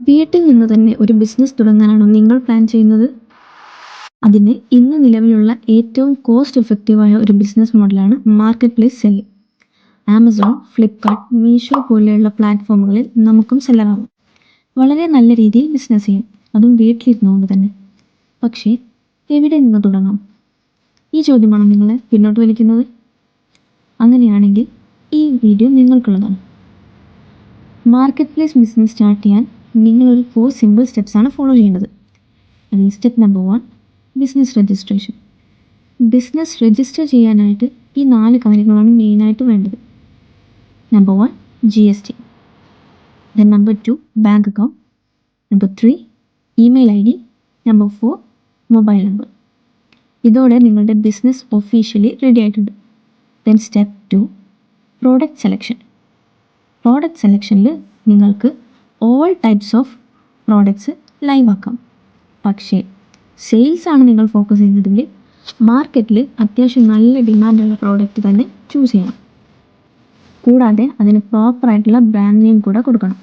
വീട്ടിൽ നിന്ന് തന്നെ ഒരു ബിസിനസ് തുടങ്ങാനാണോ നിങ്ങൾ പ്ലാൻ ചെയ്യുന്നത്? അതിന് ഇന്ന് നിലവിലുള്ള ഏറ്റവും കോസ്റ്റ് എഫക്റ്റീവായ ഒരു ബിസിനസ് മോഡലാണ് market place selling. Amazon, Flipkart, Meesho പോലെയുള്ള പ്ലാറ്റ്ഫോമുകളിൽ നമുക്കും സെല്ലറാകും. വളരെ നല്ല രീതിയിൽ ബിസിനസ് ചെയ്യും, അതും വീട്ടിലിരുന്നുകൊണ്ട് തന്നെ. പക്ഷേ എവിടെ നിന്ന് തുടങ്ങാം? ഈ ചോദ്യമാണ് നിങ്ങളെ പിന്നോട്ട് വലിക്കുന്നത്. അങ്ങനെയാണെങ്കിൽ ഈ വീഡിയോ നിങ്ങൾക്കുള്ളതാണ്. മാർക്കറ്റ് പ്ലേസ് ബിസിനസ് സ്റ്റാർട്ട് ചെയ്യാൻ നിങ്ങളൊരു 4 സിമ്പിൾ സ്റ്റെപ്സാണ് ഫോളോ ചെയ്യേണ്ടത്. Step number 1, business registration. Business register ചെയ്യാനായിട്ട് ഈ 4 കാര്യങ്ങളാണ് മെയിനായിട്ട് വേണ്ടത്. Number 1, GST. Then number 2, bank account. Number 3, email ID. Number 4, mobile number. ഇതോടെ നിങ്ങളുടെ ബിസിനസ് ഒഫീഷ്യലി റെഡി ആയിട്ടുണ്ട്. Then step 2, product selection. Product സെലക്ഷനിൽ നിങ്ങൾക്ക് all types of products live ആക്കാം. പക്ഷേ സെയിൽസ് ആണ് നിങ്ങൾ ഫോക്കസ് ചെയ്യുന്നതെങ്കിൽ മാർക്കറ്റിൽ അത്യാവശ്യം നല്ല ഡിമാൻഡുള്ള പ്രോഡക്റ്റ് തന്നെ ചൂസ് ചെയ്യണം. കൂടാതെ അതിന് പ്രോപ്പറായിട്ടുള്ള ബ്രാൻഡ് നെയിം കൂടെ കൊടുക്കണം.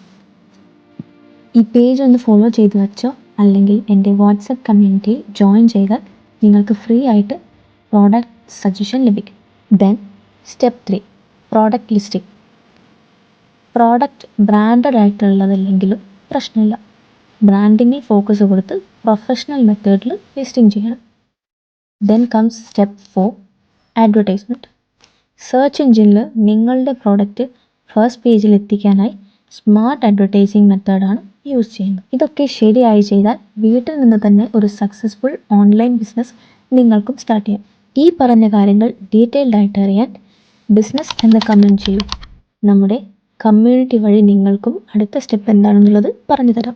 ഈ പേജ് ഒന്ന് ഫോളോ ചെയ്ത് വെച്ചോ, അല്ലെങ്കിൽ എൻ്റെ വാട്സപ്പ് കമ്മ്യൂണിറ്റിയിൽ ജോയിൻ ചെയ്താൽ നിങ്ങൾക്ക് ഫ്രീ ആയിട്ട് പ്രോഡക്റ്റ് സജഷൻ ലഭിക്കും. Then step 3, product listing. Product branded ആയിട്ടുള്ളതല്ലെങ്കിലും പ്രശ്നമില്ല, ബ്രാൻഡിങ്ങിൽ ഫോക്കസ് കൊടുത്ത് പ്രൊഫഷണൽ മെത്തേഡിൽ ലിസ്റ്റിംഗ് ചെയ്യണം. Then comes step 4, advertisement. Search എഞ്ചിനിൽ നിങ്ങളുടെ പ്രോഡക്റ്റ് ഫസ്റ്റ് പേജിൽ എത്തിക്കാനായി സ്മാർട്ട് അഡ്വർടൈസിങ് മെത്തേഡാണ് യൂസ് ചെയ്യുന്നത്. ഇതൊക്കെ ശരിയായി ചെയ്താൽ വീട്ടിൽ നിന്ന് തന്നെ ഒരു സക്സസ്ഫുൾ ഓൺലൈൻ ബിസിനസ് നിങ്ങൾക്കും സ്റ്റാർട്ട് ചെയ്യാം. ഈ പറഞ്ഞ കാര്യങ്ങൾ ഡീറ്റെയിൽഡ് ആയിട്ട് അറിയാൻ ബിസിനസ് എന്ന് കമൻറ്റ് ചെയ്യൂ. നമ്മുടെ കമ്മ്യൂണിറ്റി വഴി നിങ്ങൾക്കും അടുത്ത സ്റ്റെപ്പ് എന്താണെന്നുള്ളത് പറഞ്ഞു തരാം.